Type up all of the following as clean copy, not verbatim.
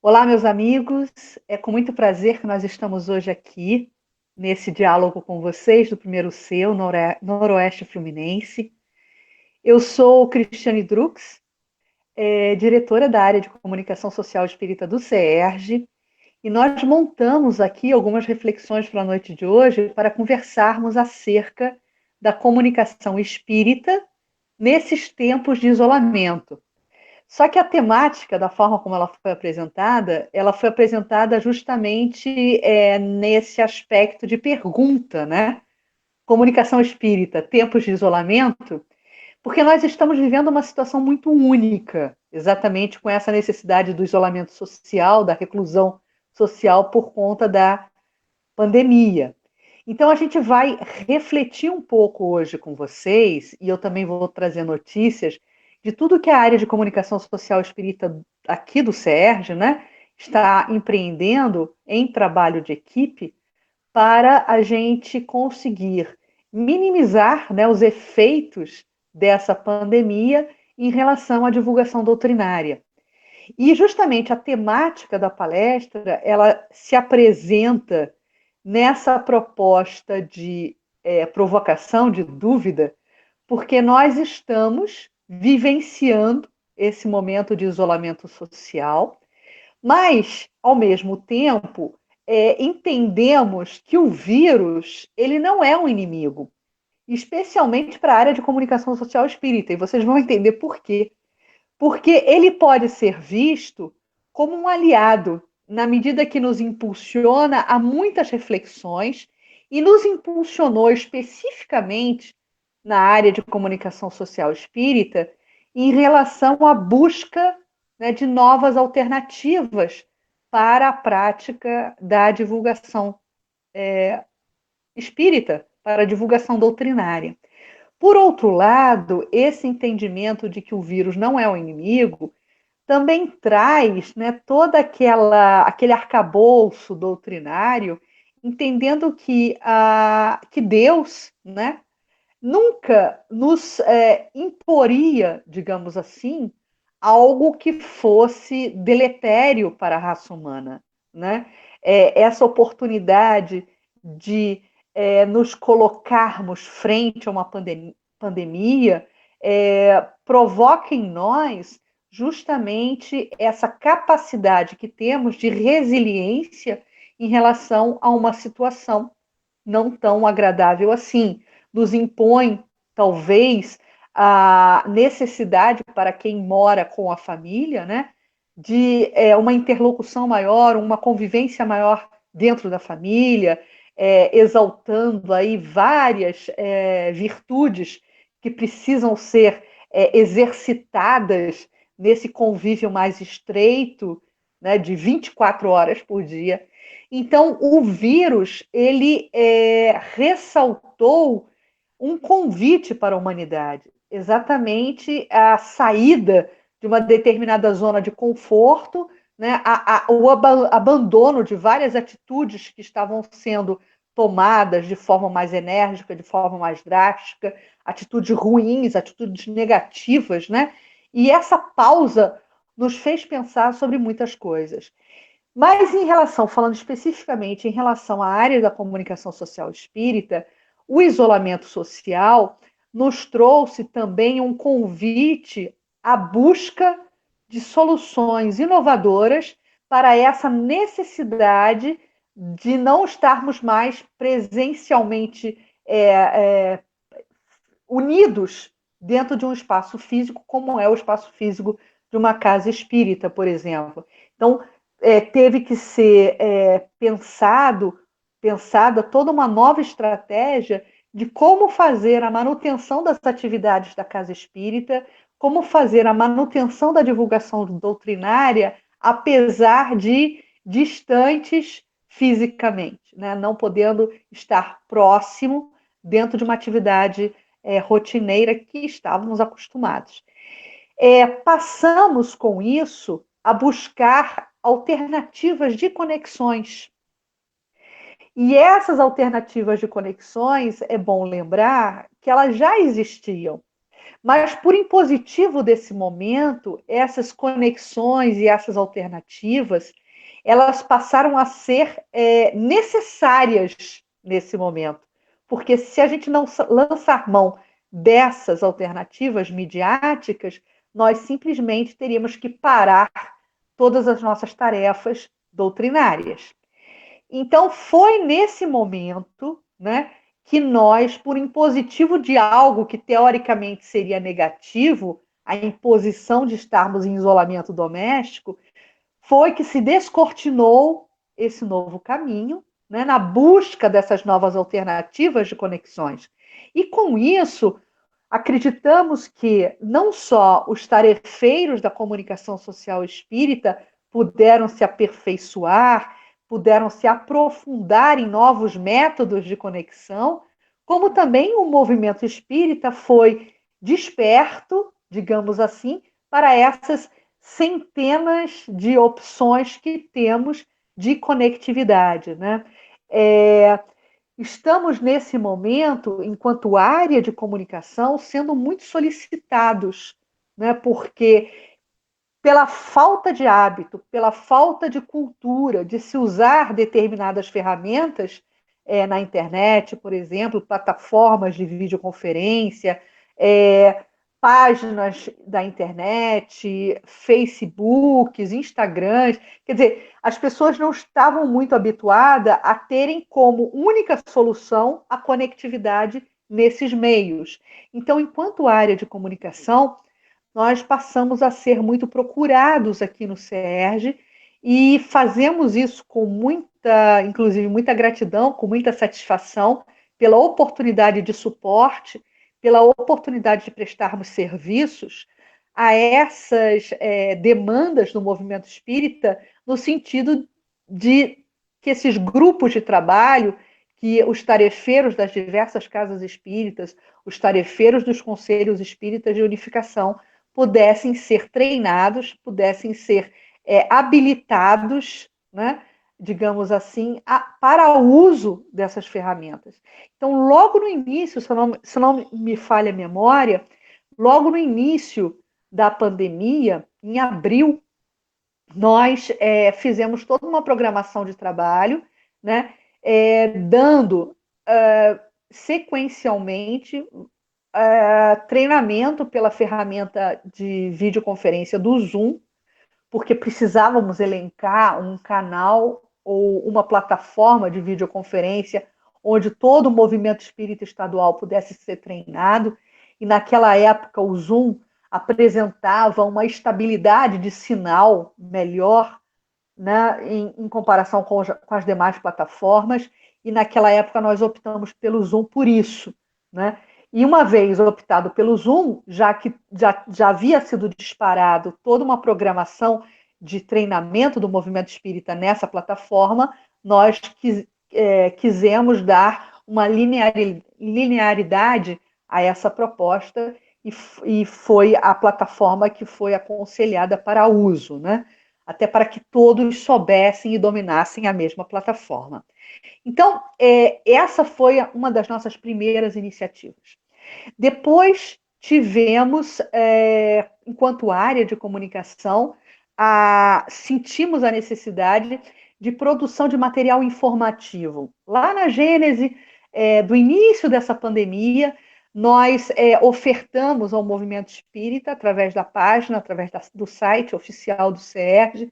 Olá, meus amigos. É com muito prazer que nós estamos hoje aqui, nesse diálogo com vocês do Primeiro Seu, Noroeste Fluminense. Eu sou Cristiane Drux, diretora da área de Comunicação Social Espírita do CERJ, e nós montamos aqui algumas reflexões para a noite de hoje para conversarmos acerca da comunicação espírita nesses tempos de isolamento. Só que a temática, da forma como ela foi apresentada justamente nesse aspecto de pergunta, né? Comunicação espírita, tempos de isolamento, porque nós estamos vivendo uma situação muito única, exatamente com essa necessidade do isolamento social, da reclusão social por conta da pandemia. Então, a gente vai refletir um pouco hoje com vocês, e eu também vou trazer notícias de tudo que a área de comunicação social espírita aqui do CERJ, né, está empreendendo em trabalho de equipe para a gente conseguir minimizar, né, os efeitos dessa pandemia em relação à divulgação doutrinária. E justamente a temática da palestra, ela se apresenta nessa proposta de provocação, de dúvida, porque nós estamos vivenciando esse momento de isolamento social, mas, ao mesmo tempo, entendemos que o vírus ele não é um inimigo, especialmente para a área de comunicação social espírita, e vocês vão entender por quê. Porque ele pode ser visto como um aliado, na medida que nos impulsiona a muitas reflexões e nos impulsionou especificamente na área de comunicação social espírita em relação à busca, né, de novas alternativas para a prática da divulgação espírita, para a divulgação doutrinária. Por outro lado, esse entendimento de que o vírus não é o inimigo também traz, né, aquele arcabouço doutrinário, entendendo que Deus, né, nunca nos imporia, digamos assim, algo que fosse deletério para a raça humana, né? Essa oportunidade de nos colocarmos frente a uma pandemia provoca em nós justamente essa capacidade que temos de resiliência em relação a uma situação não tão agradável assim. Nos impõe, talvez, a necessidade para quem mora com a família, né, de uma interlocução maior, uma convivência maior dentro da família, exaltando aí várias virtudes que precisam ser exercitadas nesse convívio mais estreito, né, de 24 horas por dia. Então, o vírus, ele ressaltou um convite para a humanidade, exatamente a saída de uma determinada zona de conforto, né, o abandono de várias atitudes que estavam sendo tomadas de forma mais enérgica, de forma mais drástica, atitudes ruins, atitudes negativas, né? E essa pausa nos fez pensar sobre muitas coisas. Mas em relação, falando especificamente em relação à área da comunicação social espírita, o isolamento social nos trouxe também um convite à busca de soluções inovadoras para essa necessidade de não estarmos mais presencialmente unidos dentro de um espaço físico, como é o espaço físico de uma casa espírita, por exemplo. Então, teve que ser pensada toda uma nova estratégia de como fazer a manutenção das atividades da casa espírita, como fazer a manutenção da divulgação doutrinária, apesar de distantes fisicamente, né? Não podendo estar próximo dentro de uma atividade rotineira que estávamos acostumados. Passamos com isso a buscar alternativas de conexões. E essas alternativas de conexões, é bom lembrar que elas já existiam, Mas, por impositivo desse momento, essas conexões e essas alternativas, elas passaram a ser necessárias nesse momento. Porque se a gente não lançar mão dessas alternativas midiáticas, nós simplesmente teríamos que parar todas as nossas tarefas doutrinárias. Então, foi nesse momento, né, que nós, por impositivo de algo que teoricamente seria negativo, a imposição de estarmos em isolamento doméstico, foi que se descortinou esse novo caminho, né, na busca dessas novas alternativas de conexões. E com isso, acreditamos que não só os tarefeiros da comunicação social espírita puderam se aperfeiçoar, puderam se aprofundar em novos métodos de conexão, como também o movimento espírita foi desperto, digamos assim, para essas centenas de opções que temos de conectividade, né? Estamos, nesse momento, enquanto área de comunicação, sendo muito solicitados, né? Porque pela falta de hábito, pela falta de cultura de se usar determinadas ferramentas na internet, por exemplo, plataformas de videoconferência, páginas da internet, Facebooks, Instagrams. Quer dizer, as pessoas não estavam muito habituadas a terem como única solução a conectividade nesses meios. Então, enquanto área de comunicação, nós passamos a ser muito procurados aqui no CERJ e fazemos isso com muita, inclusive, muita gratidão, com muita satisfação pela oportunidade de suporte, pela oportunidade de prestarmos serviços a essas demandas do movimento espírita, no sentido de que esses grupos de trabalho, que os tarefeiros das diversas casas espíritas, os tarefeiros dos conselhos espíritas de unificação, pudessem ser treinados, pudessem ser habilitados, né, digamos assim, para o uso dessas ferramentas. Então, logo no início, se não me falha a memória, logo no início da pandemia, em abril, nós fizemos toda uma programação de trabalho, né, dando sequencialmente treinamento pela ferramenta de videoconferência do Zoom, porque precisávamos elencar um canal ou uma plataforma de videoconferência onde todo o movimento espírita estadual pudesse ser treinado. E naquela época o Zoom apresentava uma estabilidade de sinal melhor, né, em comparação com as demais plataformas, e naquela época nós optamos pelo Zoom por isso, né? E uma vez optado pelo Zoom, já que já havia sido disparado toda uma programação de treinamento do movimento espírita nessa plataforma, nós quisemos dar uma linearidade a essa proposta e foi a plataforma que foi aconselhada para uso, né? Até para que todos soubessem e dominassem a mesma plataforma. Então, essa foi uma das nossas primeiras iniciativas. Depois tivemos, enquanto área de comunicação, sentimos a necessidade de produção de material informativo. Lá na gênese do início dessa pandemia, nós ofertamos ao movimento espírita, através da página, através do site oficial do CERJ,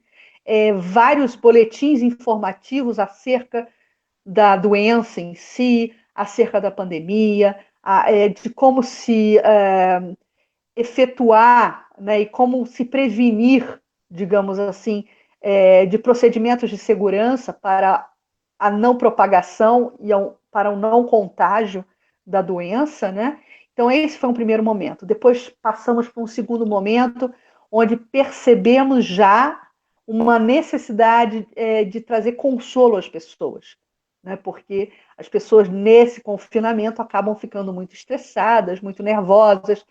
vários boletins informativos acerca da doença em si, acerca da pandemia, de como se efetuar, né, e como se prevenir, digamos assim, de procedimentos de segurança para a não propagação e para o não contágio da doença, né? Então, esse foi um primeiro momento. Depois passamos para um segundo momento, onde percebemos já uma necessidade de trazer consolo às pessoas, né? Porque as pessoas nesse confinamento acabam ficando muito estressadas, muito nervosas,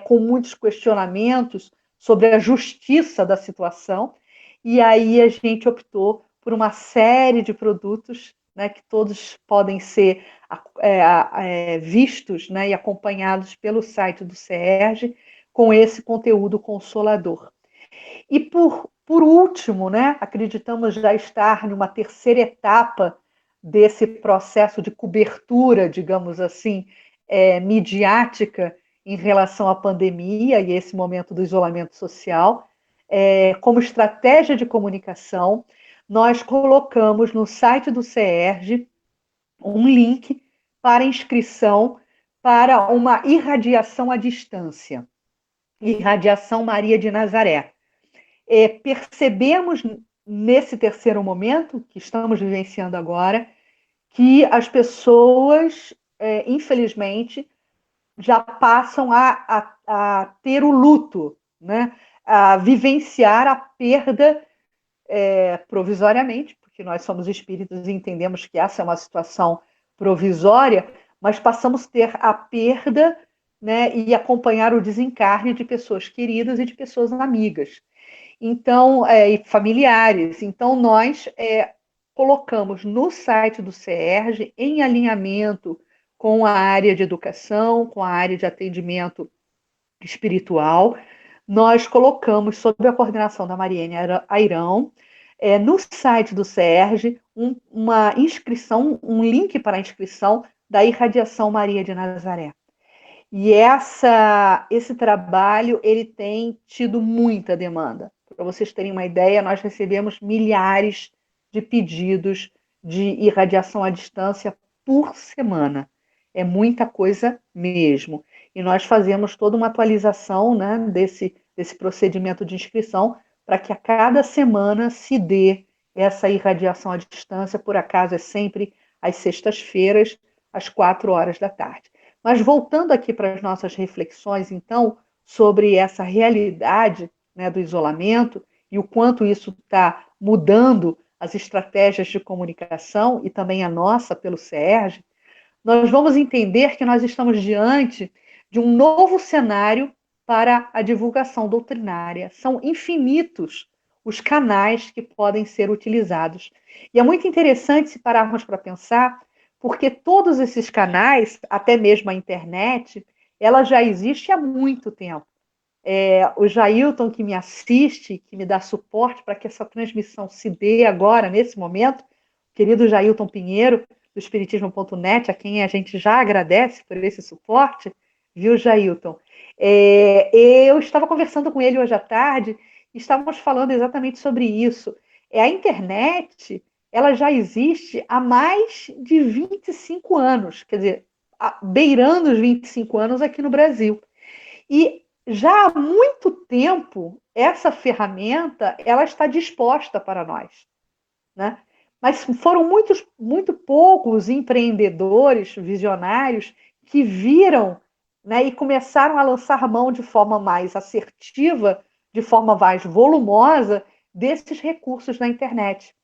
com muitos questionamentos sobre a justiça da situação, e aí a gente optou por uma série de produtos né, que todos podem ser vistos, né, e acompanhados pelo site do CERJ com esse conteúdo consolador. E por último, né, acreditamos já estar numa terceira etapa desse processo de cobertura, digamos assim, midiática em relação à pandemia e esse momento do isolamento social. Como estratégia de comunicação, nós colocamos no site do CERJ um link para inscrição para uma irradiação à distância, irradiação Maria de Nazaré. Percebemos nesse terceiro momento que estamos vivenciando agora que as pessoas, infelizmente, já passam a ter o luto, né? A vivenciar a perda provisoriamente, porque nós somos espíritos e entendemos que essa é uma situação provisória, mas passamos a ter a perda, né, e acompanhar o desencarne de pessoas queridas e de pessoas amigas. Então, e familiares. Então, nós colocamos no site do CERJ, em alinhamento com a área de educação, com a área de atendimento espiritual, nós colocamos, sob a coordenação da Mariene Airão, no site do CERJ, uma inscrição, um link para a inscrição da Irradiação Maria de Nazaré. E esse trabalho ele tem tido muita demanda. Para vocês terem uma ideia, nós recebemos milhares de pedidos de irradiação à distância por semana. É muita coisa mesmo. E nós fazemos toda uma atualização, né, desse procedimento de inscrição para que a cada semana se dê essa irradiação à distância. Por acaso é sempre às sextas-feiras, às 4 horas da tarde. Mas voltando aqui para as nossas reflexões, então, sobre essa realidade, né, do isolamento e o quanto isso está mudando as estratégias de comunicação e também a nossa pelo CERJ, nós vamos entender que nós estamos diante de um novo cenário para a divulgação doutrinária. São infinitos os canais que podem ser utilizados. E é muito interessante se pararmos para pensar, porque todos esses canais, até mesmo a internet, ela já existe há muito tempo. O Jailton, que me assiste, que me dá suporte para que essa transmissão se dê agora, nesse momento, querido Jailton Pinheiro, do Espiritismo.net, a quem a gente já agradece por esse suporte, viu, Jailton? Eu estava conversando com ele hoje à tarde e estávamos falando exatamente sobre isso. A internet, ela já existe há mais de 25 anos, quer dizer, beirando os 25 anos aqui no Brasil. E já há muito tempo, essa ferramenta ela está disposta para nós, né? Mas foram muito poucos empreendedores, visionários, que viram, né, e começaram a lançar mão de forma mais assertiva, de forma mais volumosa, desses recursos na internet.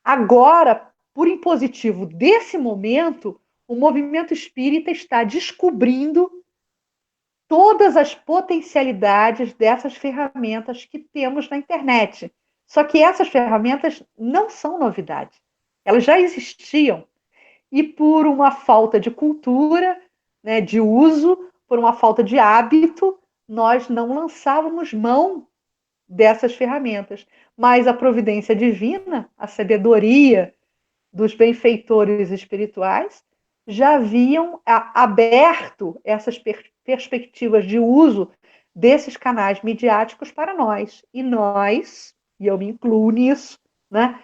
Agora, por impositivo desse momento, o movimento espírita está descobrindo todas as potencialidades dessas ferramentas que temos na internet. Só que essas ferramentas não são novidade. Elas já existiam. E por uma falta de cultura, né, de uso, por uma falta de hábito, nós não lançávamos mão dessas ferramentas. Mas a providência divina, a sabedoria dos benfeitores espirituais, já haviam aberto essas perspectivas de uso desses canais midiáticos para nós. E nós, e eu me incluo nisso, né,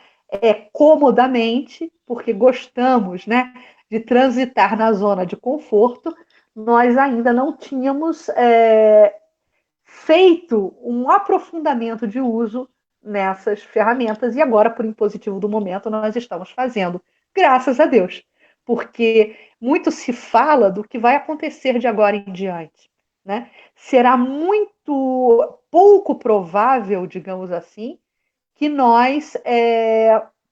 comodamente, porque gostamos, né, de transitar na zona de conforto, nós ainda não tínhamos feito um aprofundamento de uso nessas ferramentas, e agora, por impositivo do momento, nós estamos fazendo, graças a Deus, porque muito se fala do que vai acontecer de agora em diante, né? Será muito pouco provável, digamos assim, que nós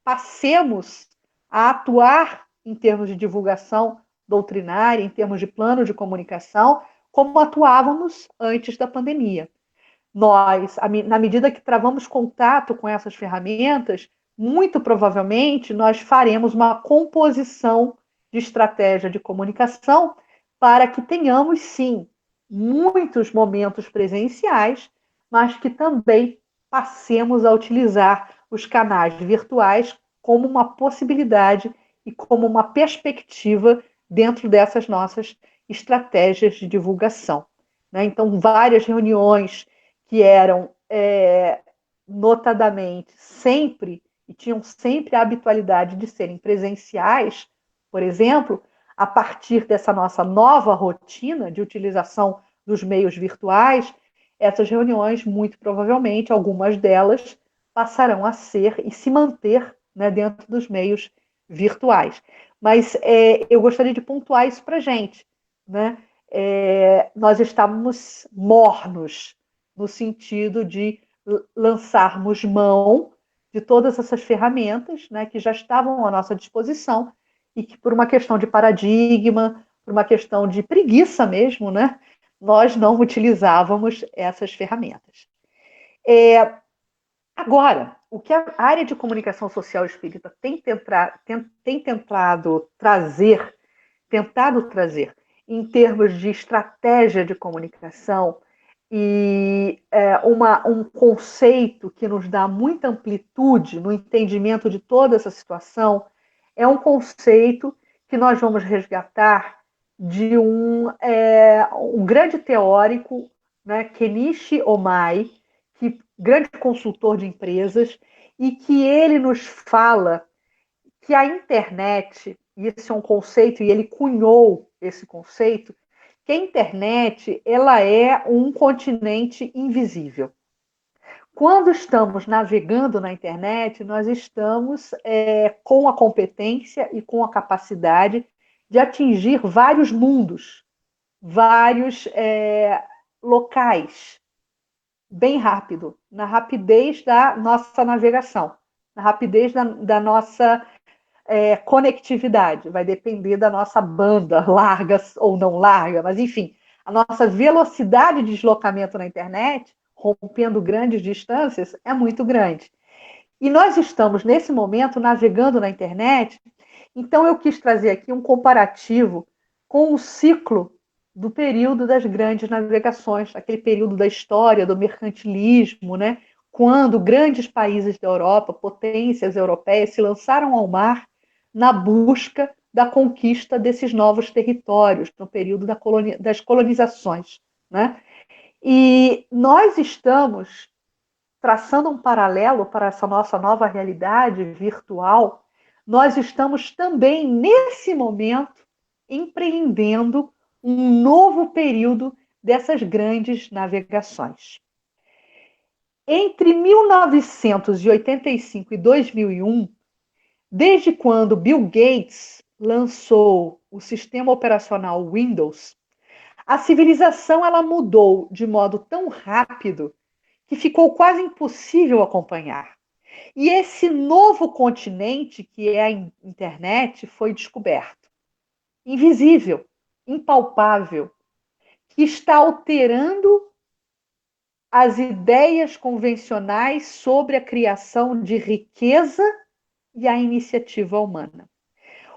passemos a atuar em termos de divulgação doutrinária, em termos de plano de comunicação, como atuávamos antes da pandemia. Nós, na medida que travamos contato com essas ferramentas, muito provavelmente nós faremos uma composição de estratégia de comunicação para que tenhamos, sim, muitos momentos presenciais, mas que também passemos a utilizar os canais virtuais como uma possibilidade e como uma perspectiva dentro dessas nossas estratégias de divulgação. Né? Então, várias reuniões que eram notadamente sempre e tinham sempre a habitualidade de serem presenciais, por exemplo, a partir dessa nossa nova rotina de utilização dos meios virtuais, essas reuniões, muito provavelmente, algumas delas passarão a ser e se manter, né, dentro dos meios virtuais. Mas eu gostaria de pontuar isso para a gente. Né? Nós estávamos mornos no sentido de lançarmos mão de todas essas ferramentas, né, que já estavam à nossa disposição e que, por uma questão de paradigma, por uma questão de preguiça mesmo, né, nós não utilizávamos essas ferramentas. Agora, o que a área de comunicação social espírita tem tentado trazer em termos de estratégia de comunicação e um conceito que nos dá muita amplitude no entendimento de toda essa situação, é um conceito que nós vamos resgatar de um grande teórico, né, Kenichi Omai, grande consultor de empresas, e que ele nos fala que a internet, e esse é um conceito, e ele cunhou esse conceito, que a internet ela é um continente invisível. Quando estamos navegando na internet, nós estamos com a competência e com a capacidade de atingir vários mundos, vários locais, bem rápido, na rapidez da nossa navegação, na rapidez da nossa conectividade. Vai depender da nossa banda, larga ou não larga, mas enfim, a nossa velocidade de deslocamento na internet, rompendo grandes distâncias, é muito grande. E nós estamos, nesse momento, navegando na internet, então eu quis trazer aqui um comparativo com o ciclo do período das grandes navegações, aquele período da história, do mercantilismo, né? Quando grandes países da Europa, potências europeias, se lançaram ao mar na busca da conquista desses novos territórios, no período das colonizações. Né? E nós estamos traçando um paralelo para essa nossa nova realidade virtual, nós estamos também, nesse momento, empreendendo um novo período dessas grandes navegações. Entre 1985 e 2001, desde quando Bill Gates lançou o sistema operacional Windows, a civilização ela mudou de modo tão rápido que ficou quase impossível acompanhar. E esse novo continente, que é a internet, foi descoberto. Invisível, impalpável, que está alterando as ideias convencionais sobre a criação de riqueza e a iniciativa humana.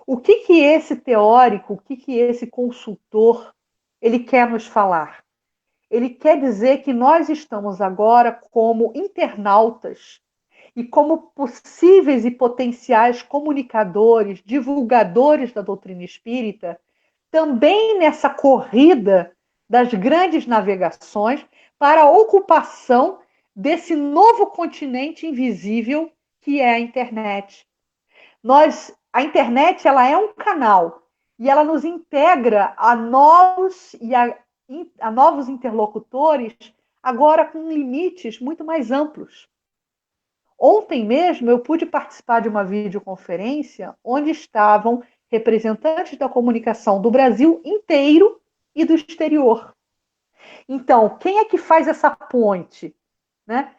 O que esse teórico, o que esse consultor, ele quer nos falar? Ele quer dizer que nós estamos agora como internautas e como possíveis e potenciais comunicadores, divulgadores da doutrina espírita, também nessa corrida das grandes navegações para a ocupação desse novo continente invisível que é a internet. A internet ela é um canal e ela nos integra a novos interlocutores, agora com limites muito mais amplos. Ontem mesmo eu pude participar de uma videoconferência onde estavam representantes da comunicação do Brasil inteiro e do exterior. Então, quem é que faz essa ponte? Né?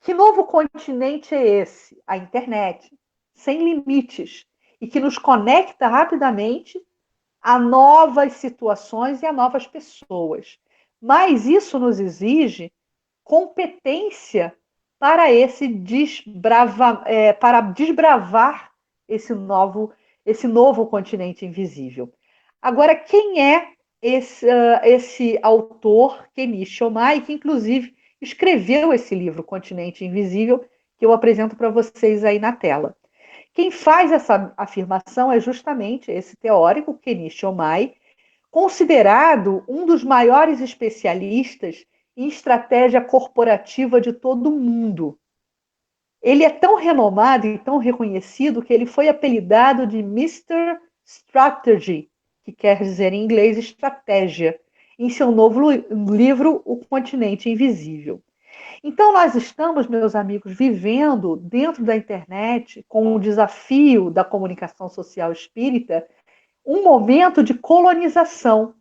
Que novo continente é esse? A internet, sem limites, e que nos conecta rapidamente a novas situações e a novas pessoas. Mas isso nos exige competência para para desbravar esse novo continente invisível. Agora, quem é esse autor, Kenichi Ohmae, que inclusive escreveu esse livro, Continente Invisível, que eu apresento para vocês aí na tela? Quem faz essa afirmação é justamente esse teórico, Kenichi Ohmae, considerado um dos maiores especialistas em estratégia corporativa de todo o mundo. Ele é tão renomado e tão reconhecido que ele foi apelidado de Mr. Strategy, que quer dizer em inglês estratégia, em seu novo livro, O Continente Invisível. Então, nós estamos, meus amigos, vivendo dentro da internet, com o desafio da comunicação social espírita, um momento de colonização.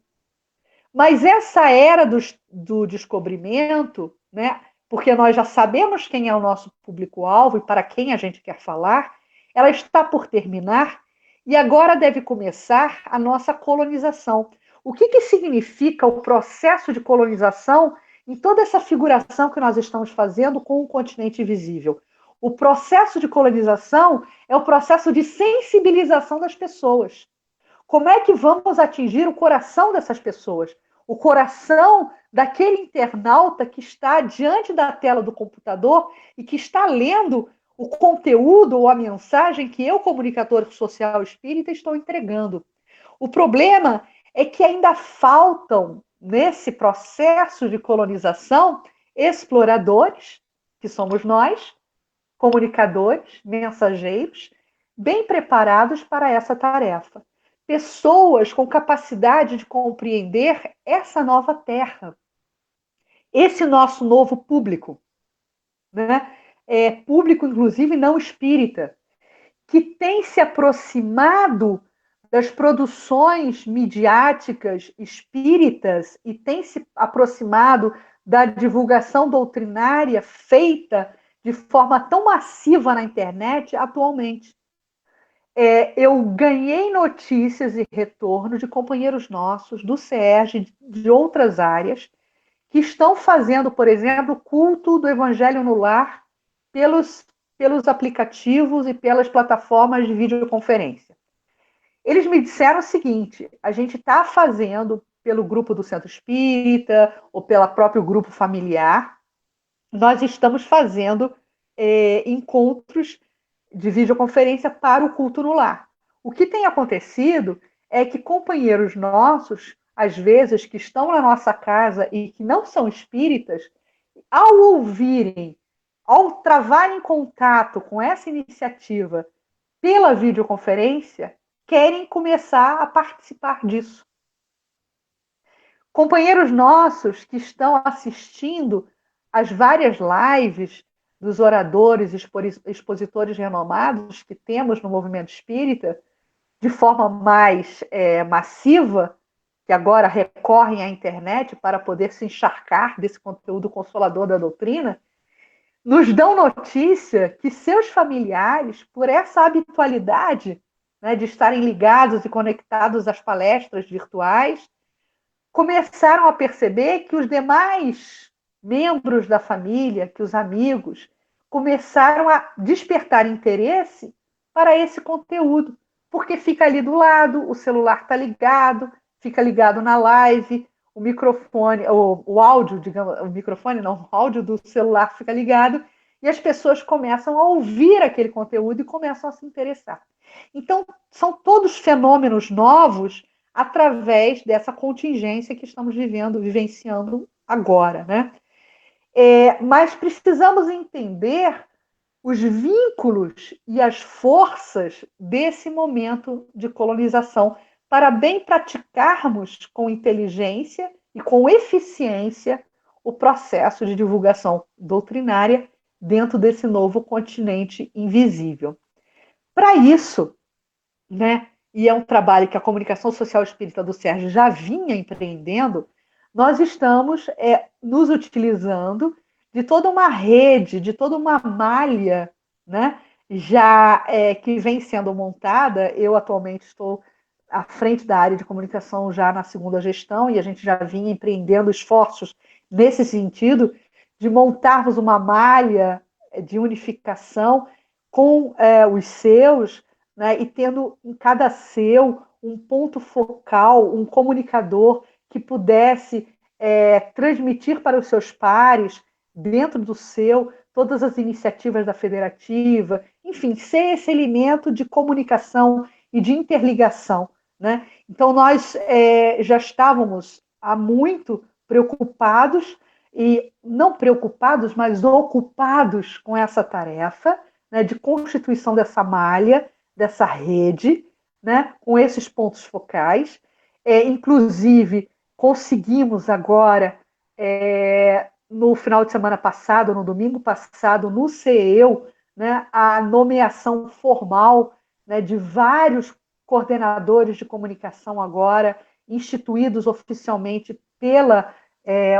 Mas essa era do descobrimento, né, porque nós já sabemos quem é o nosso público-alvo e para quem a gente quer falar, ela está por terminar e agora deve começar a nossa colonização. O que significa o processo de colonização em toda essa figuração que nós estamos fazendo com o continente invisível? O processo de colonização é o processo de sensibilização das pessoas. Como é que vamos atingir o coração dessas pessoas? O coração daquele internauta que está diante da tela do computador e que está lendo o conteúdo ou a mensagem que eu, comunicador social espírita, estou entregando. O problema é que ainda faltam, nesse processo de colonização, exploradores, que somos nós, comunicadores, mensageiros, bem preparados para essa tarefa. Pessoas com capacidade de compreender essa nova terra, esse nosso novo público, né? Público, inclusive, não espírita, que tem se aproximado das produções midiáticas espíritas e tem se aproximado da divulgação doutrinária feita de forma tão massiva na internet atualmente. Eu ganhei notícias e retorno de companheiros nossos, do SERJ, de outras áreas, que estão fazendo, por exemplo, culto do Evangelho no Lar pelos aplicativos e pelas plataformas de videoconferência. Eles me disseram o seguinte: a gente está fazendo pelo grupo do Centro Espírita ou pelo próprio grupo familiar, nós estamos fazendo encontros de videoconferência para o culto no lar. O que tem acontecido é que companheiros nossos, às vezes, que estão na nossa casa e que não são espíritas, ao ouvirem, ao travarem contato com essa iniciativa pela videoconferência, querem começar a participar disso. Companheiros nossos que estão assistindo às várias lives dos oradores, expositores renomados que temos no movimento espírita, de forma mais massiva, que agora recorrem à internet para poder se encharcar desse conteúdo consolador da doutrina, nos dão notícia que seus familiares, por essa habitualidade, né, de estarem ligados e conectados às palestras virtuais, começaram a perceber que os demais membros da família, que os amigos, começaram a despertar interesse para esse conteúdo, porque fica ali do lado, o celular está ligado, fica ligado na live, o microfone, o áudio, digamos, o microfone não, o áudio do celular fica ligado, e as pessoas começam a ouvir aquele conteúdo e começam a se interessar. Então, são todos fenômenos novos através dessa contingência que estamos vivenciando agora, né? Mas precisamos entender os vínculos e as forças desse momento de colonização para bem praticarmos com inteligência e com eficiência o processo de divulgação doutrinária dentro desse novo continente invisível. Para isso, né, e é um trabalho que a Comunicação Social Espírita do SERJ já vinha empreendendo, nós estamos nos utilizando de toda uma rede, de toda uma malha, né, já que vem sendo montada. Eu atualmente estou à frente da área de comunicação já na segunda gestão e a gente já vinha empreendendo esforços nesse sentido de montarmos uma malha de unificação com os seus, né, e tendo em cada seu um ponto focal, um comunicador que pudesse transmitir para os seus pares, dentro do seu, todas as iniciativas da federativa, enfim, ser esse elemento de comunicação e de interligação, né? Então, nós já estávamos há muito preocupados, e não preocupados, mas ocupados com essa tarefa, né, de constituição dessa malha, dessa rede, né, com esses pontos focais. Inclusive, conseguimos agora, no final de semana passado, no domingo passado, no CEU, né, a nomeação formal, né, de vários coordenadores de comunicação agora, instituídos oficialmente pela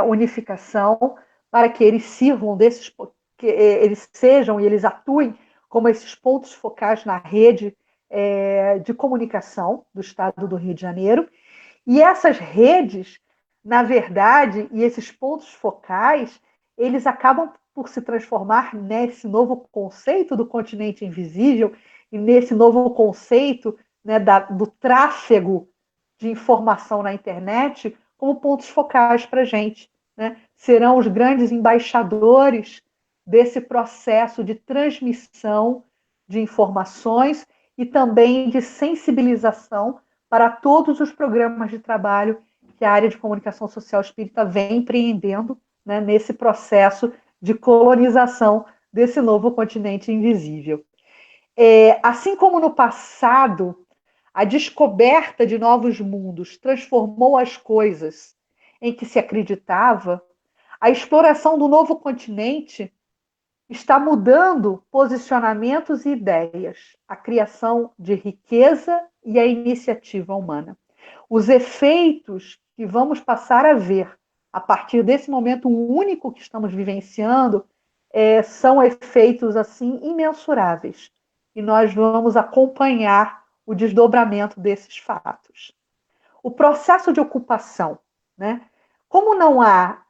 unificação, para que eles sirvam desses, que eles sejam e eles atuem como esses pontos focais na rede de comunicação do Estado do Rio de Janeiro. E essas redes, na verdade, e esses pontos focais, eles acabam por se transformar nesse novo conceito do continente invisível e nesse novo conceito, né, do tráfego de informação na internet como pontos focais para a gente, né? Serão os grandes embaixadores desse processo de transmissão de informações e também de sensibilização para todos os programas de trabalho que a área de comunicação social espírita vem empreendendo, né, nesse processo de colonização desse novo continente invisível. Assim como no passado, a descoberta de novos mundos transformou as coisas em que se acreditava, a exploração do novo continente está mudando posicionamentos e ideias, a criação de riqueza e a iniciativa humana. Os efeitos que vamos passar a ver a partir desse momento único que estamos vivenciando são efeitos assim imensuráveis. E nós vamos acompanhar o desdobramento desses fatos. O processo de ocupação, né? Como não há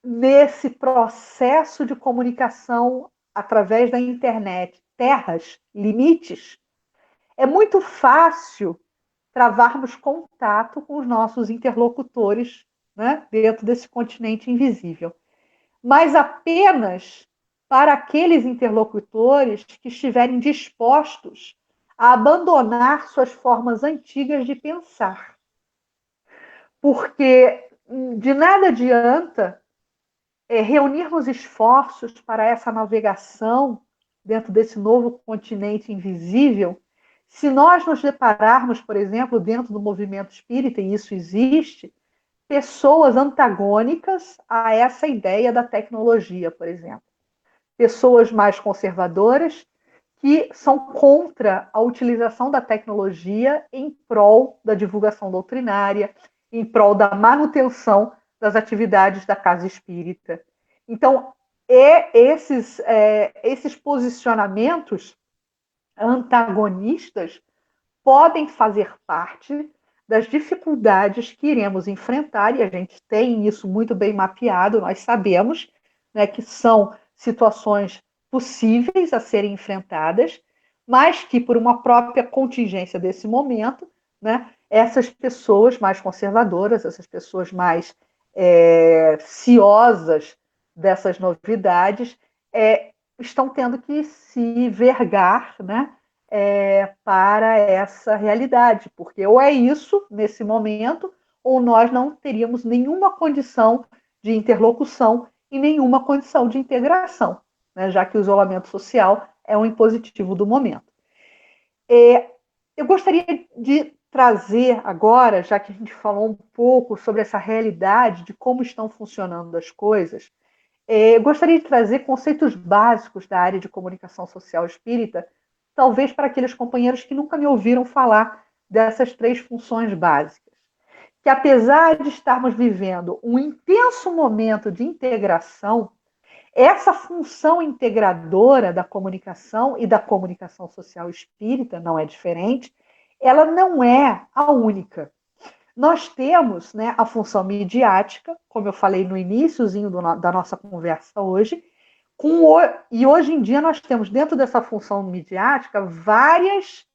nesse processo de comunicação através da internet terras, limites, é muito fácil travarmos contato com os nossos interlocutores, né, dentro desse continente invisível. Mas apenas para aqueles interlocutores que estiverem dispostos a abandonar suas formas antigas de pensar. Porque de nada adianta reunirmos esforços para essa navegação dentro desse novo continente invisível, se nós nos depararmos, por exemplo, dentro do movimento espírita, e isso existe, pessoas antagônicas a essa ideia da tecnologia, por exemplo. Pessoas mais conservadoras que são contra a utilização da tecnologia em prol da divulgação doutrinária, em prol da manutenção das atividades da casa espírita. Então, esses posicionamentos antagonistas podem fazer parte das dificuldades que iremos enfrentar, e a gente tem isso muito bem mapeado, nós sabemos, né, que são situações possíveis a serem enfrentadas, mas que, por uma própria contingência desse momento, né, essas pessoas mais conservadoras, essas pessoas mais ciosas dessas novidades, estão tendo que se vergar, né, para essa realidade, porque ou é isso nesse momento, ou nós não teríamos nenhuma condição de interlocução e nenhuma condição de integração, né, já que o isolamento social é um impositivo do momento. Eu gostaria de trazer agora, já que a gente falou um pouco sobre essa realidade de como estão funcionando as coisas, eu gostaria de trazer conceitos básicos da área de comunicação social espírita, talvez para aqueles companheiros que nunca me ouviram falar dessas 3 funções básicas. Que apesar de estarmos vivendo um intenso momento de integração, essa função integradora da comunicação e da comunicação social espírita, não é diferente, ela não é a única. Nós temos, né, a função midiática, como eu falei no iníciozinho da nossa conversa hoje, E hoje em dia nós temos, dentro dessa função midiática, várias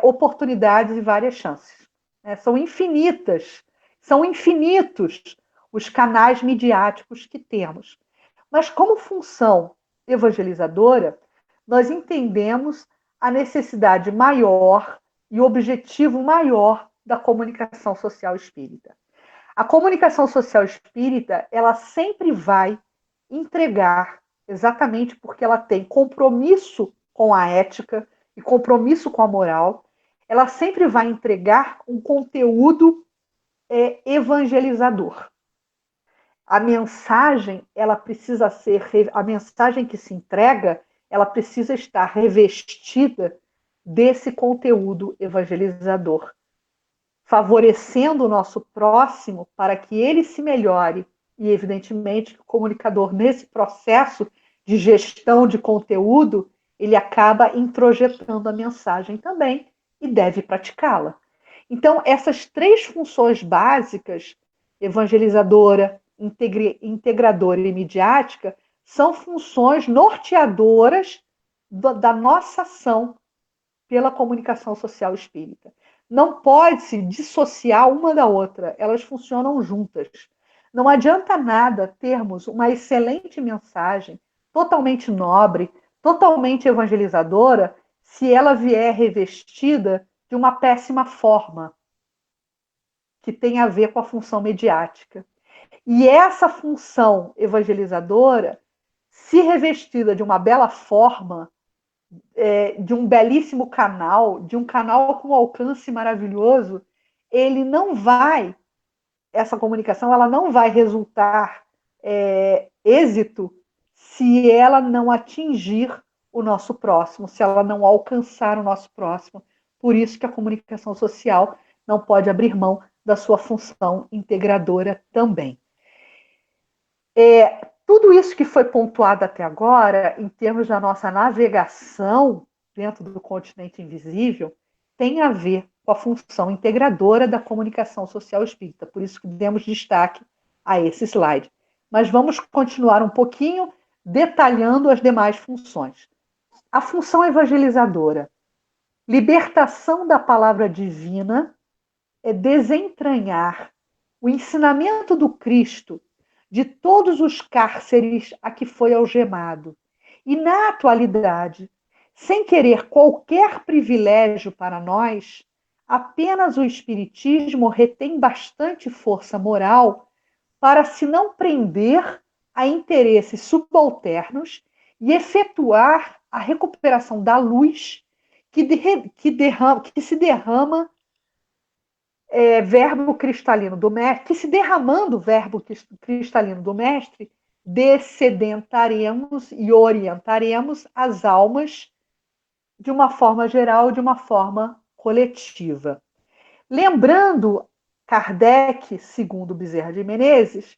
oportunidades e várias chances. Né? São infinitos os canais midiáticos que temos. Mas, como função evangelizadora, nós entendemos a necessidade maior e o objetivo maior da comunicação social espírita. A comunicação social espírita, ela sempre vai entregar, exatamente porque ela tem compromisso com a ética e compromisso com a moral, ela sempre vai entregar um conteúdo evangelizador. A mensagem, ela precisa ser, a mensagem que se entrega, ela precisa estar revestida desse conteúdo evangelizador, favorecendo o nosso próximo para que ele se melhore. E, evidentemente, o comunicador, nesse processo de gestão de conteúdo, ele acaba introjetando a mensagem também e deve praticá-la. Então, essas três funções básicas, evangelizadora, integradora e midiática, são funções norteadoras da nossa ação pela comunicação social espírita. Não pode se dissociar uma da outra, elas funcionam juntas. Não adianta nada termos uma excelente mensagem, totalmente nobre, totalmente evangelizadora, se ela vier revestida de uma péssima forma, que tem a ver com a função mediática. E essa função evangelizadora, se revestida de uma bela forma, de um belíssimo canal, de um canal com alcance maravilhoso, essa comunicação ela não vai resultar êxito se ela não atingir o nosso próximo, se ela não alcançar o nosso próximo. Por isso que a comunicação social não pode abrir mão da sua função integradora também. Tudo isso que foi pontuado até agora, em termos da nossa navegação dentro do continente invisível, tem a ver com a função integradora da comunicação social espírita. Por isso que demos destaque a esse slide. Mas vamos continuar um pouquinho detalhando as demais funções. A função evangelizadora. Libertação da palavra divina é desentranhar o ensinamento do Cristo de todos os cárceres a que foi algemado. E, na atualidade, sem querer qualquer privilégio para nós, apenas o Espiritismo retém bastante força moral para se não prender a interesses subalternos e efetuar a recuperação da luz que se derrama verbo cristalino do mestre, que se derramando o verbo cristalino do mestre, descedentaremos e orientaremos as almas de uma forma geral, de uma forma coletiva. Lembrando Kardec, segundo Bezerra de Menezes,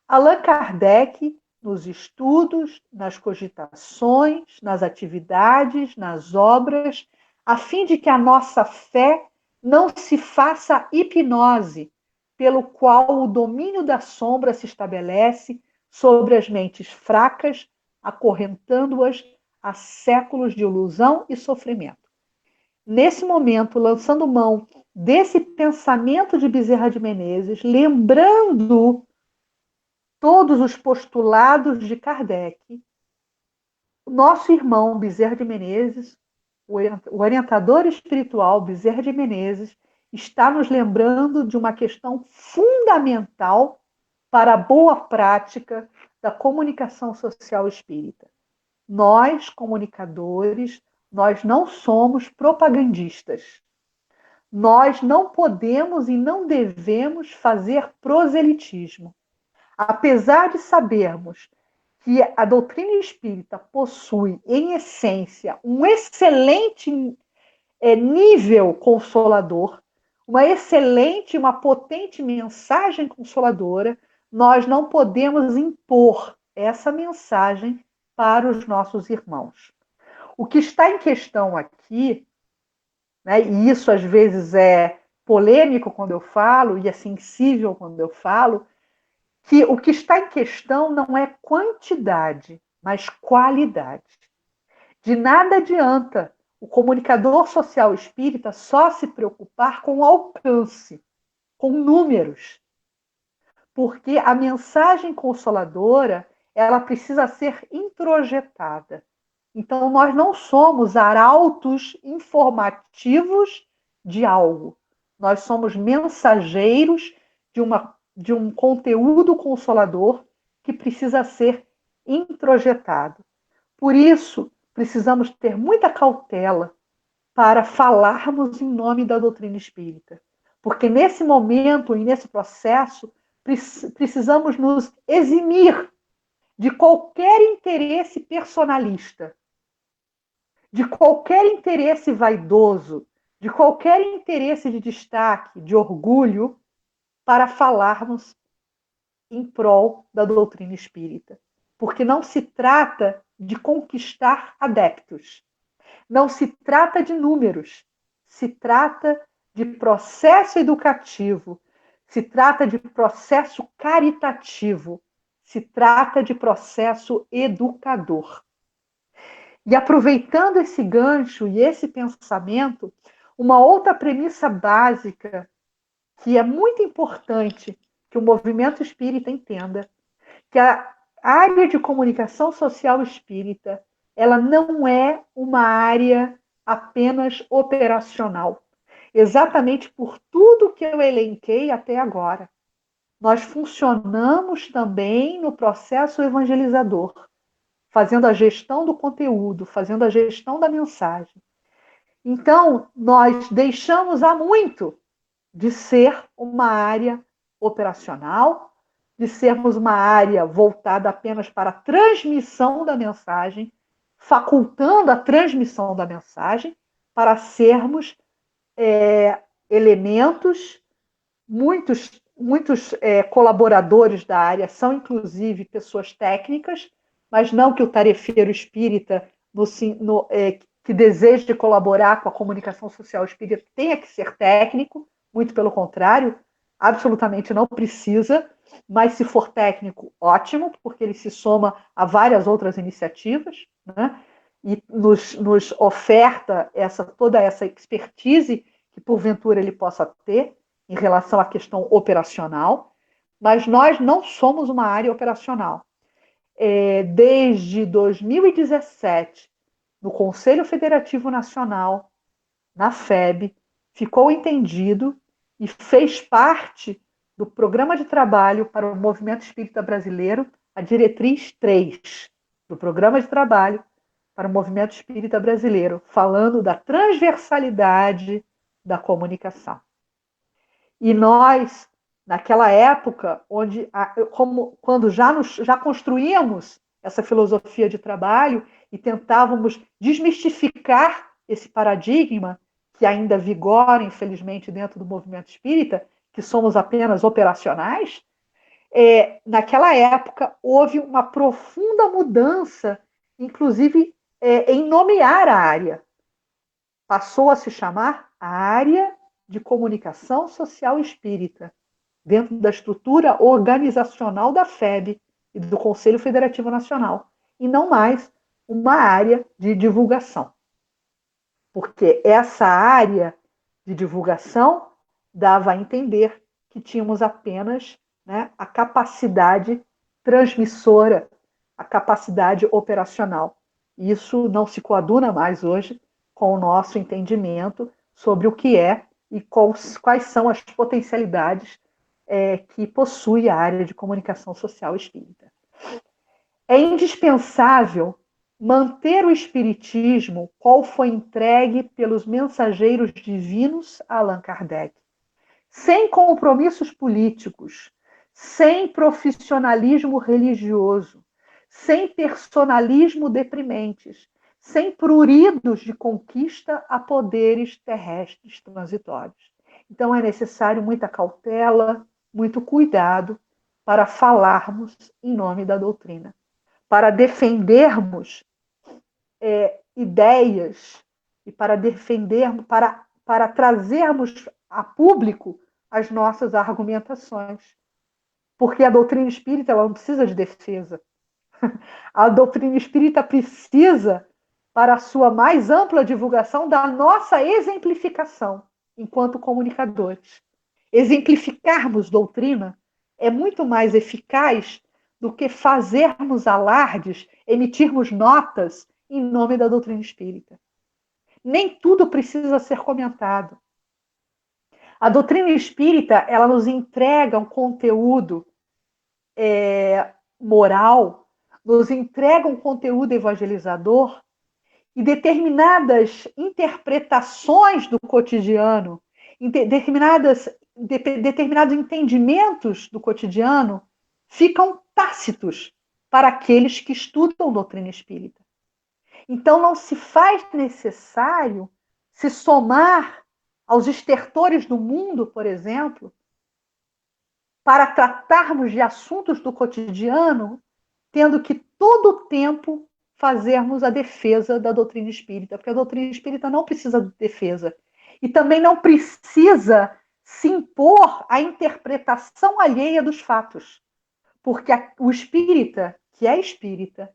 Allan Kardec, nos estudos, nas cogitações, nas atividades, nas obras, a fim de que a nossa fé não se faça hipnose, pelo qual o domínio da sombra se estabelece sobre as mentes fracas, acorrentando-as a séculos de ilusão e sofrimento. Nesse momento, lançando mão desse pensamento de Bezerra de Menezes, lembrando todos os postulados de Kardec, o nosso irmão Bezerra de Menezes, o orientador espiritual Bezerra de Menezes, está nos lembrando de uma questão fundamental para a boa prática da comunicação social espírita. Nós, comunicadores, nós não somos propagandistas. Nós não podemos e não devemos fazer proselitismo. Apesar de sabermos que a doutrina espírita possui, em essência, um excelente nível consolador, uma excelente, uma potente mensagem consoladora, nós não podemos impor essa mensagem para os nossos irmãos. O que está em questão aqui, né, e isso às vezes é polêmico quando eu falo, e é sensível quando eu falo, que o que está em questão não é quantidade, mas qualidade. De nada adianta o comunicador social espírita só se preocupar com o alcance, com números, porque a mensagem consoladora ela precisa ser introjetada. Então, nós não somos arautos informativos de algo. Nós somos mensageiros de um conteúdo consolador que precisa ser introjetado. Por isso, precisamos ter muita cautela para falarmos em nome da doutrina espírita. Porque nesse momento e nesse processo, precisamos nos eximir de qualquer interesse personalista, de qualquer interesse vaidoso, de qualquer interesse de destaque, de orgulho, para falarmos em prol da doutrina espírita. Porque não se trata de conquistar adeptos, não se trata de números, se trata de processo educativo, se trata de processo caritativo, se trata de processo educador. E aproveitando esse gancho e esse pensamento, uma outra premissa básica que é muito importante que o movimento espírita entenda, que a área de comunicação social espírita, ela não é uma área apenas operacional. Exatamente por tudo que eu elenquei até agora. Nós funcionamos também no processo evangelizador, fazendo a gestão do conteúdo, fazendo a gestão da mensagem. Então, nós deixamos há muito de ser uma área operacional, de sermos uma área voltada apenas para a transmissão da mensagem, facultando a transmissão da mensagem, para sermos elementos, muitos colaboradores da área são, inclusive, pessoas técnicas, mas não que o tarefeiro espírita, que deseje colaborar com a comunicação social espírita, tenha que ser técnico, muito pelo contrário, absolutamente não precisa, mas se for técnico, ótimo, porque ele se soma a várias outras iniciativas, né? E nos oferta toda essa expertise que porventura ele possa ter em relação à questão operacional, mas nós não somos uma área operacional. Desde 2017, no Conselho Federativo Nacional, na FEB, ficou entendido e fez parte do programa de trabalho para o movimento espírita brasileiro, a diretriz 3 do programa de trabalho para o movimento espírita brasileiro, falando da transversalidade da comunicação. E nós, naquela época, quando já construíamos essa filosofia de trabalho e tentávamos desmistificar esse paradigma que ainda vigora, infelizmente, dentro do movimento espírita, que somos apenas operacionais, naquela época houve uma profunda mudança, inclusive em nomear a área. Passou a se chamar a área de comunicação social espírita, dentro da estrutura organizacional da FEB e do Conselho Federativo Nacional, e não mais uma área de divulgação. Porque essa área de divulgação dava a entender que tínhamos apenas, né, a capacidade transmissora, a capacidade operacional. Isso não se coaduna mais hoje com o nosso entendimento sobre o que é e quais são as potencialidades que possui a área de comunicação social espírita. É indispensável manter o espiritismo qual foi entregue pelos mensageiros divinos a Allan Kardec, sem compromissos políticos, sem profissionalismo religioso, sem personalismo deprimentes, sem pruridos de conquista a poderes terrestres transitórios. Então é necessário muita cautela, muito cuidado para falarmos em nome da doutrina, para defendermos ideias e para defendermos, para trazermos a público as nossas argumentações. Porque a doutrina espírita ela não precisa de defesa. A doutrina espírita precisa, para a sua mais ampla divulgação, da nossa exemplificação enquanto comunicadores. Exemplificarmos doutrina é muito mais eficaz do que fazermos alardes, emitirmos notas em nome da doutrina espírita. Nem tudo precisa ser comentado. A doutrina espírita, ela nos entrega um conteúdo moral, nos entrega um conteúdo evangelizador e determinadas interpretações do cotidiano, determinados entendimentos do cotidiano ficam tácitos para aqueles que estudam doutrina espírita. Então, não se faz necessário se somar aos estertores do mundo, por exemplo, para tratarmos de assuntos do cotidiano, tendo que todo o tempo fazermos a defesa da doutrina espírita, porque a doutrina espírita não precisa de defesa. E também não precisa se impor à interpretação alheia dos fatos. Porque o espírita, que é espírita,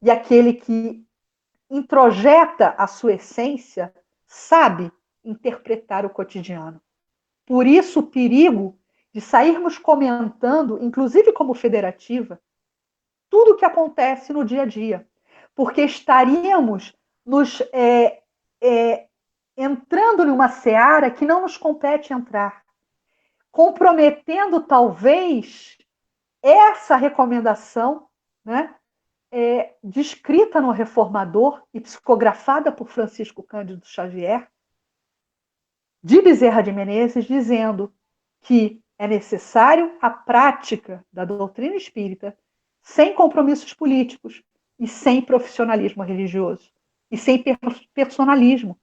e aquele que introjeta a sua essência, sabe interpretar o cotidiano. Por isso o perigo de sairmos comentando, inclusive como federativa, tudo o que acontece no dia a dia. Porque estaríamos entrando numa seara que não nos compete entrar, comprometendo talvez essa recomendação, né, descrita no Reformador e psicografada por Francisco Cândido Xavier, de Bezerra de Menezes, dizendo que é necessário a prática da doutrina espírita sem compromissos políticos e sem profissionalismo religioso e sem personalismo.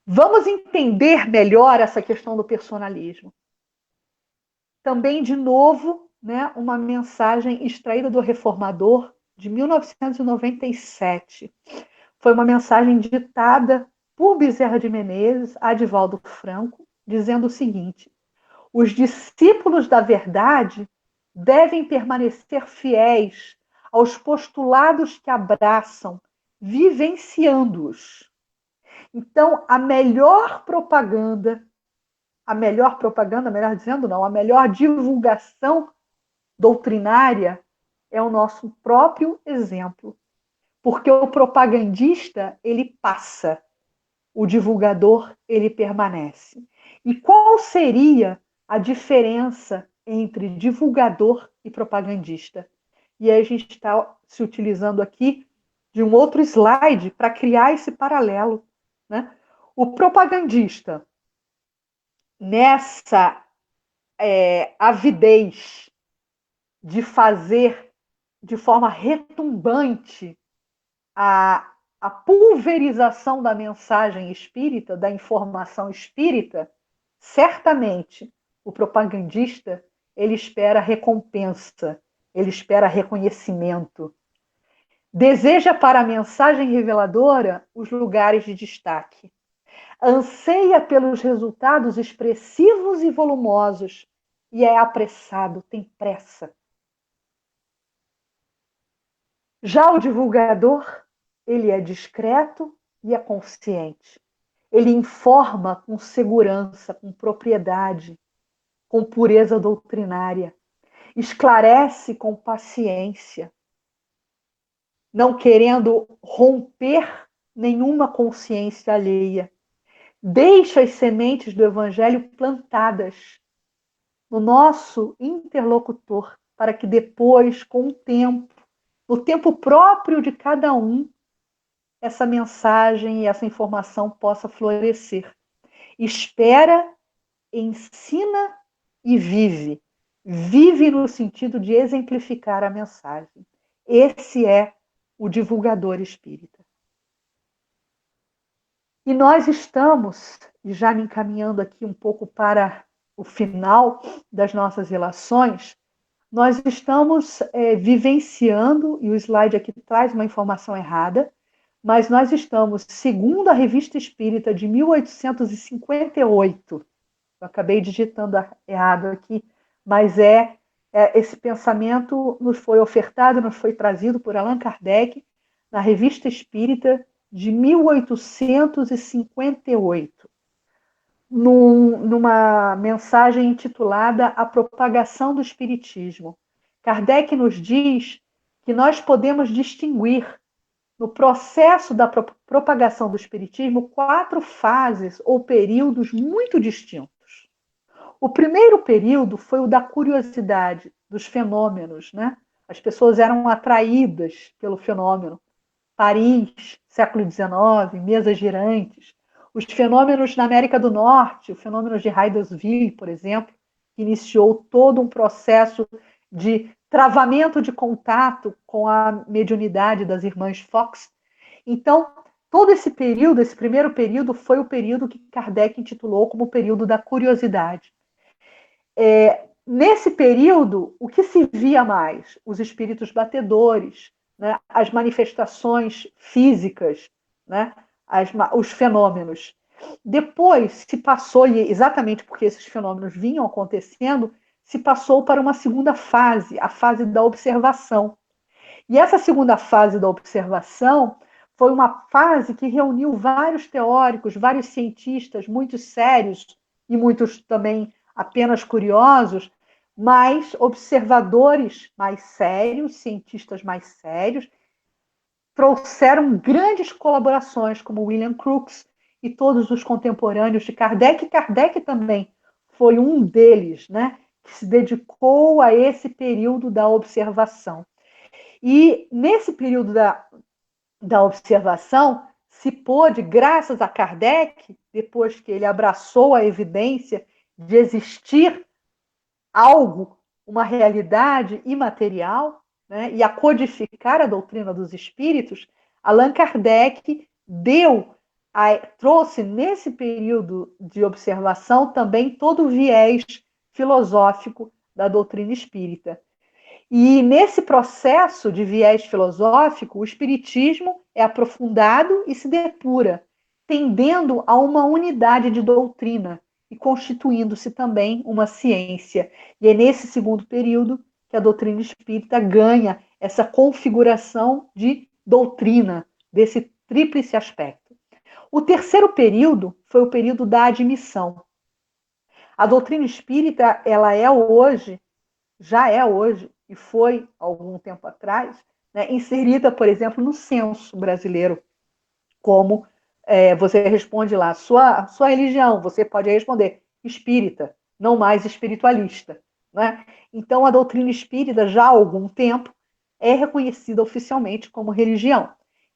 Vamos entender melhor essa questão do personalismo. Também, de novo, né, uma mensagem extraída do Reformador de 1997. Foi uma mensagem ditada por Bezerra de Menezes a Divaldo Franco, dizendo o seguinte: os discípulos da verdade devem permanecer fiéis aos postulados que abraçam, vivenciando-os. Então, a melhor propaganda, melhor dizendo, não, a melhor divulgação doutrinária é o nosso próprio exemplo. Porque o propagandista, ele passa, o divulgador, ele permanece. E qual seria a diferença entre divulgador e propagandista? E aí a gente está se utilizando aqui de um outro slide para criar esse paralelo, né? O propagandista, nessa avidez de fazer de forma retumbante a pulverização da mensagem espírita, da informação espírita, certamente o propagandista, ele espera recompensa, ele espera reconhecimento. Deseja para a mensagem reveladora os lugares de destaque. Anseia pelos resultados expressivos e volumosos e é apressado, tem pressa. Já o divulgador, ele é discreto e é consciente. Ele informa com segurança, com propriedade, com pureza doutrinária. Esclarece com paciência, não querendo romper nenhuma consciência alheia. Deixa as sementes do evangelho plantadas no nosso interlocutor, para que depois, com o tempo, no tempo próprio de cada um, essa mensagem e essa informação possa florescer. Espera, ensina e vive. Vive no sentido de exemplificar a mensagem. Esse é o divulgador espírita. E nós estamos, já me encaminhando aqui um pouco para o final das nossas relações, nós estamos vivenciando, e o slide aqui traz uma informação errada, mas nós estamos, segundo a Revista Espírita de 1858, eu acabei digitando errado aqui, mas esse pensamento nos foi ofertado, nos foi trazido por Allan Kardec na Revista Espírita de 1858, numa mensagem intitulada A Propagação do Espiritismo. Kardec nos diz que nós podemos distinguir, no processo da propagação do Espiritismo, 4 fases ou períodos muito distintos. O primeiro período foi o da curiosidade, dos fenômenos, né? As pessoas eram atraídas pelo fenômeno. Paris, século XIX, mesas girantes. Os fenômenos na América do Norte, o fenômeno de Hydelsville, por exemplo, que iniciou todo um processo de travamento de contato com a mediunidade das irmãs Fox. Então, todo esse período, esse primeiro período, foi o período que Kardec intitulou como o período da curiosidade. Nesse período, o que se via mais? Os espíritos batedores, né? As manifestações físicas, né? Os fenômenos. Depois se passou, e exatamente porque esses fenômenos vinham acontecendo, se passou para uma segunda fase, a fase da observação. E essa segunda fase da observação foi uma fase que reuniu vários teóricos, vários cientistas, muitos sérios e muitos também apenas curiosos, mas observadores mais sérios, cientistas mais sérios, trouxeram grandes colaborações, como William Crookes e todos os contemporâneos de Kardec. Kardec também foi um deles, né, que se dedicou a esse período da observação. E nesse período da observação, se pôde, graças a Kardec, depois que ele abraçou a evidência de existir algo, uma realidade imaterial, né, e a codificar a doutrina dos espíritos, Allan Kardec trouxe nesse período de observação também todo o viés filosófico da doutrina espírita. E nesse processo de viés filosófico, o espiritismo é aprofundado e se depura, tendendo a uma unidade de doutrina e constituindo-se também uma ciência. E é nesse segundo período que a doutrina espírita ganha essa configuração de doutrina, desse tríplice aspecto. O terceiro período foi o período da admissão. A doutrina espírita, ela já é hoje, e foi algum tempo atrás, né, inserida, por exemplo, no censo brasileiro, como você responde lá, sua religião, você pode responder espírita, não mais espiritualista. Né? Então, a doutrina espírita, já há algum tempo, é reconhecida oficialmente como religião.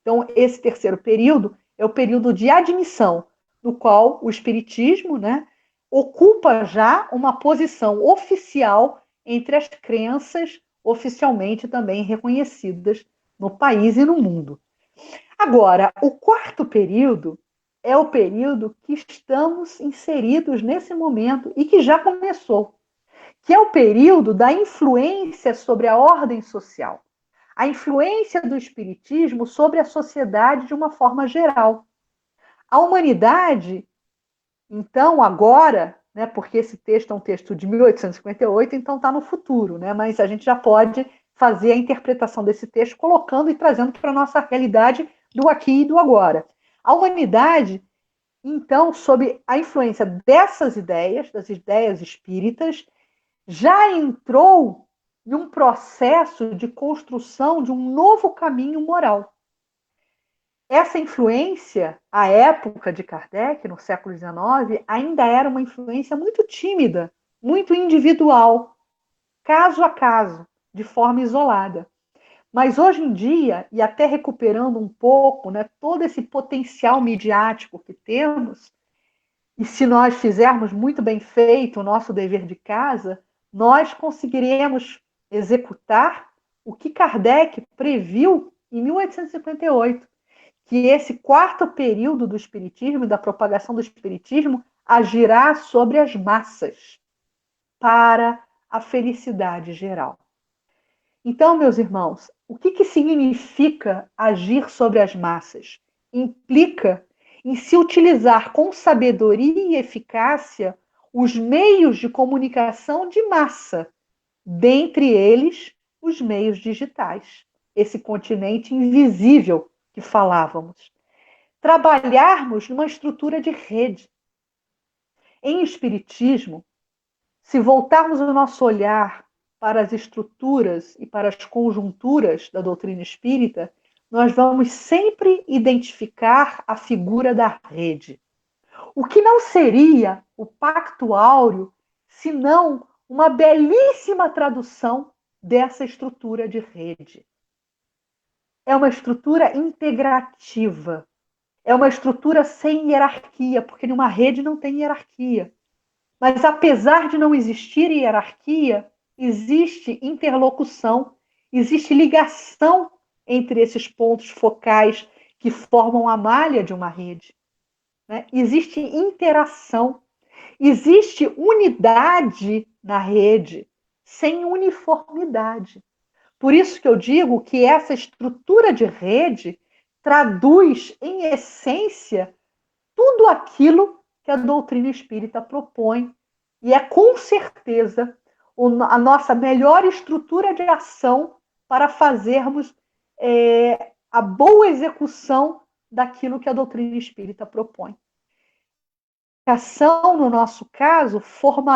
Então, esse terceiro período é o período de admissão, no qual o espiritismo, né, ocupa já uma posição oficial entre as crenças oficialmente também reconhecidas no país e no mundo. Agora, o quarto período é o período que estamos inseridos nesse momento e que já começou, que é o período da influência sobre a ordem social, a influência do espiritismo sobre a sociedade de uma forma geral. A humanidade, então, agora, né, porque esse texto é um texto de 1858, então está no futuro, né, mas a gente já pode fazer a interpretação desse texto colocando e trazendo para a nossa realidade do aqui e do agora. A humanidade, então, sob a influência dessas ideias, das ideias espíritas, já entrou em um processo de construção de um novo caminho moral. Essa influência, à época de Kardec, no século XIX, ainda era uma influência muito tímida, muito individual, caso a caso, de forma isolada. Mas hoje em dia, e até recuperando um pouco, né, todo esse potencial midiático que temos, e se nós fizermos muito bem feito o nosso dever de casa, nós conseguiremos executar o que Kardec previu em 1858, que esse quarto período do espiritismo e da propagação do espiritismo agirá sobre as massas para a felicidade geral. Então, meus irmãos, o que significa agir sobre as massas? Implica em se utilizar com sabedoria e eficácia os meios de comunicação de massa, dentre eles os meios digitais, esse continente invisível que falávamos. Trabalharmos numa estrutura de rede. Em Espiritismo, se voltarmos o nosso olhar para as estruturas e para as conjunturas da doutrina espírita, nós vamos sempre identificar a figura da rede. O que não seria o Pacto Áureo, senão uma belíssima tradução dessa estrutura de rede. É uma estrutura integrativa, é uma estrutura sem hierarquia, porque numa rede não tem hierarquia. Mas apesar de não existir hierarquia, existe interlocução, existe ligação entre esses pontos focais que formam a malha de uma rede. Né? Existe interação, existe unidade na rede, sem uniformidade. Por isso que eu digo que essa estrutura de rede traduz, em essência, tudo aquilo que a doutrina espírita propõe. E é, com certeza, a nossa melhor estrutura de ação para fazermos a boa execução daquilo que a doutrina espírita propõe. A ação, no nosso caso, forma